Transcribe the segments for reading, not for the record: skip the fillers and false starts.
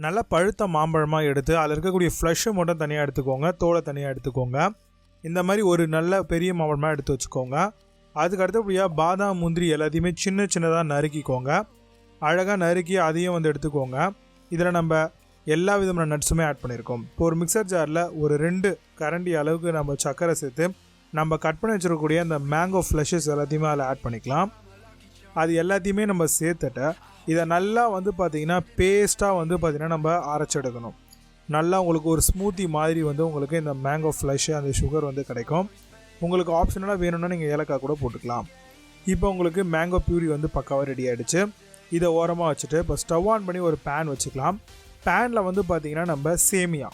நல்லா பழுத்த மாம்பழமாக எடுத்து அதில் இருக்கக்கூடிய ஃப்ளஷை மட்டும் தனியாக எடுத்துக்கோங்க, தோலை தனியாக எடுத்துக்கோங்க. இந்த மாதிரி ஒரு நல்ல பெரிய மாம்பழமாக எடுத்து வச்சுக்கோங்க. அதுக்கு அடுத்தபடியாக பாதாம் முந்திரி எல்லாத்தையுமே சின்ன சின்னதாக நறுக்கிக்கோங்க. அழகாக நறுக்கி அதையும் வந்து எடுத்துக்கோங்க. இதில் நம்ம எல்லா விதமான நட்ஸுமே ஆட் பண்ணியிருக்கோம். இப்போ ஒரு மிக்சர் ஜாரில் ஒரு 2 கரண்டி அளவுக்கு நம்ம சர்க்கரை சேர்த்து நம்ம கட் பண்ணி வச்சுருக்கக்கூடிய அந்த மேங்கோ ஃப்ளஷஸ் எல்லாத்தையுமே அதில் ஆட் பண்ணிக்கலாம். அது எல்லாத்தையுமே நம்ம சேர்த்துட்டு இதை நல்லா வந்து பார்த்திங்கன்னா பேஸ்ட்டாக வந்து பார்த்திங்கன்னா நம்ம அரைச்செடுக்கணும். நல்லா உங்களுக்கு ஒரு ஸ்மூத்தி மாதிரி வந்து உங்களுக்கு இந்த மேங்கோ ஃப்ளஷ் அந்த சுகர் வந்து கிடைக்கும். உங்களுக்கு ஆப்ஷனலாக வேணும்னா நீங்கள் ஏலக்காய் கூட போட்டுக்கலாம். இப்போ உங்களுக்கு மேங்கோ பியூரி வந்து பக்காவாக ரெடி ஆகிடுச்சு. இதை ஓரமாக வச்சுட்டு இப்போ ஸ்டவ் ஆன் பண்ணி ஒரு பேன் வச்சுக்கலாம். பேனில் வந்து பார்த்திங்கன்னா நம்ம சேமியா,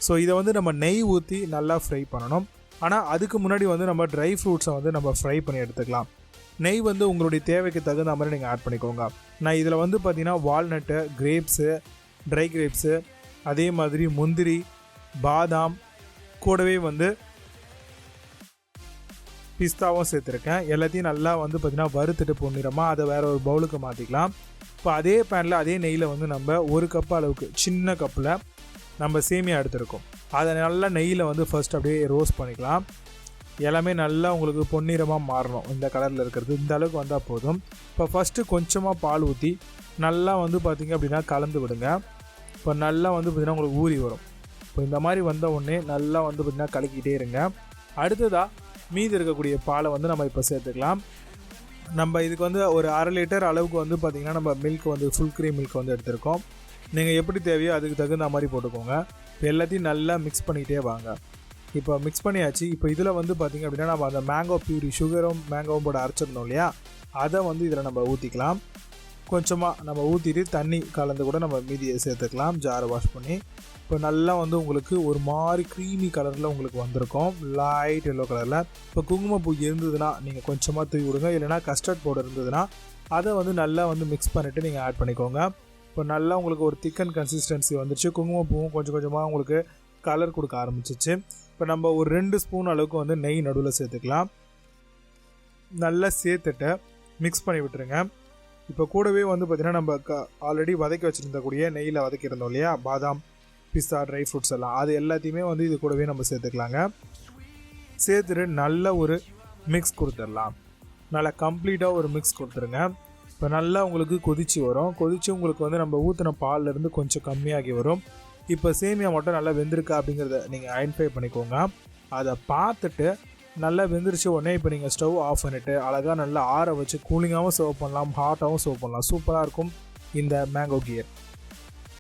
ஸோ இதை வந்து நம்ம நெய் ஊற்றி நல்லா ஃப்ரை பண்ணணும். ஆனால் அதுக்கு முன்னாடி வந்து நம்ம ட்ரை ஃப்ரூட்ஸை வந்து நம்ம ஃப்ரை பண்ணி எடுத்துக்கலாம். நெய் வந்து உங்களுடைய தேவைக்கு தகுந்த மாதிரி நீங்கள் ஆட் பண்ணிக்கோங்க. நான் இதில் வந்து பார்த்திங்கன்னா வால்நட்டு, கிரேப்ஸு, ட்ரை கிரேப்ஸு, அதே மாதிரி முந்திரி, பாதாம், கூடவே வந்து பிஸ்தாவும் சேர்த்துருக்கேன். எல்லாத்தையும் நல்லா வந்து பார்த்திங்கன்னா வறுத்துட்டு பொன்னிறமாக அதை வேறு ஒரு பவுலுக்கு மாற்றிக்கலாம். இப்போ அதே பேனில் அதே நெய்யில் வந்து நம்ம 1 கப் அளவுக்கு சின்ன கப்பில் நம்ம சேமியா எடுத்துருக்கோம். அதை நல்லா நெய்யில் வந்து ஃபர்ஸ்ட் அப்படியே ரோஸ்ட் பண்ணிக்கலாம். எல்லாமே நல்லா உங்களுக்கு பொன்னிறமாக மாறணும். இந்த கலரில் இருக்கிறது இந்த அளவுக்கு வந்தால் போதும். இப்போ ஃபஸ்ட்டு கொஞ்சமாக பால் ஊற்றி நல்லா வந்து பார்த்திங்க அப்படின்னா கலந்து விடுங்க. இப்போ நல்லா வந்து பார்த்திங்கன்னா உங்களுக்கு ஊறி வரும். இப்போ இந்த மாதிரி வந்த உடனே நல்லா வந்து பார்த்திங்கன்னா கலக்கிட்டே இருங்க. அடுத்ததாக மீதி இருக்கக்கூடிய பாலை வந்து நம்ம இப்போ சேர்த்துக்கலாம். நம்ம இதுக்கு வந்து ஒரு 1/2 லிட்டர் அளவுக்கு வந்து பார்த்திங்கன்னா நம்ம மில்க் வந்து ஃபுல் க்ரீம் மில்க் வந்து எடுத்திருக்கோம். நீங்கள் எப்படி தேவையோ அதுக்கு தகுந்த மாதிரி போட்டுக்கோங்க. இப்போ எல்லாத்தையும் நல்லா மிக்ஸ் பண்ணிகிட்டே வாங்க. இப்போ மிக்ஸ் பண்ணியாச்சு. இப்போ இதில் வந்து பார்த்திங்க அப்படின்னா நம்ம அந்த மேங்கோ பியூரி சுகரும் மேங்கோவும் போட்டு அரைச்சிருந்தோம் இல்லையா, அதை வந்து இதில் நம்ம ஊற்றிக்கலாம். கொஞ்சமாக நம்ம ஊற்றிட்டு தண்ணி கலந்து கூட நம்ம மீதியை சேர்த்துக்கலாம், ஜாரை வாஷ் பண்ணி. இப்போ நல்லா வந்து உங்களுக்கு ஒரு மாதிரி க்ரீமி கலரில் உங்களுக்கு வந்திருக்கும், லைட் எல்லோ கலரில். இப்போ குங்குமப்பூ இருந்ததுன்னா நீங்கள் கொஞ்சமாக தூவி விடுங்க, இல்லைனா கஸ்டர்ட் பவுடர் இருந்ததுன்னா அதை வந்து நல்லா வந்து மிக்ஸ் பண்ணிவிட்டு நீங்கள் ஆட் பண்ணிக்கோங்க. இப்போ நல்லா உங்களுக்கு ஒரு திக்கன் கன்சிஸ்டன்சி வந்துடுச்சு. குங்குமப்பூவும் கொஞ்சம் கொஞ்சமாக உங்களுக்கு கலர் கொடுக்க ஆரம்பிச்சிச்சு. இப்போ நம்ம ஒரு 2 ஸ்பூன் அளவுக்கு வந்து நெய் நடுவில் சேர்த்துக்கலாம். நல்லா சேர்த்துட்டு மிக்ஸ் பண்ணி விட்டுருங்க. இப்போ கூடவே வந்து பார்த்திங்கன்னா நம்ம ஆல்ரெடி வதக்கி வச்சுருந்தக்கூடிய நெய்யில் வதக்கியிருந்தோம் இல்லையா, பாதாம், பிஸ்தா, ட்ரை ஃப்ரூட்ஸ் எல்லாம், அது எல்லாத்தையுமே வந்து இது கூடவே நம்ம சேர்த்துக்கலாங்க. சேர்த்துட்டு நல்ல ஒரு மிக்ஸ் கொடுத்துடலாம். நல்லா கம்ப்ளீட்டாக ஒரு மிக்ஸ் கொடுத்துருங்க. இப்போ நல்லா உங்களுக்கு கொதிச்சு வரும். கொதிச்சு உங்களுக்கு வந்து நம்ம ஊற்றின பால்லேருந்து கொஞ்சம் கம்மியாகி வரும். இப்போ சேமியா மட்டும் நல்லா வெந்திருக்கா அப்படிங்கிறத நீங்கள் ஐடென்டிஃபை பண்ணிக்கோங்க. அதை பார்த்துட்டு நல்லா வெந்துருச்சு உடனே இப்போ நீங்கள் ஸ்டவ் ஆஃப் பண்ணிவிட்டு அழகாக நல்லா ஆற வச்சு கூலிங்காகவும் சர்வ் பண்ணலாம், ஹாட்டாகவும் சர்வ் பண்ணலாம். சூப்பராக இருக்கும் இந்த மேங்கோ கியர்.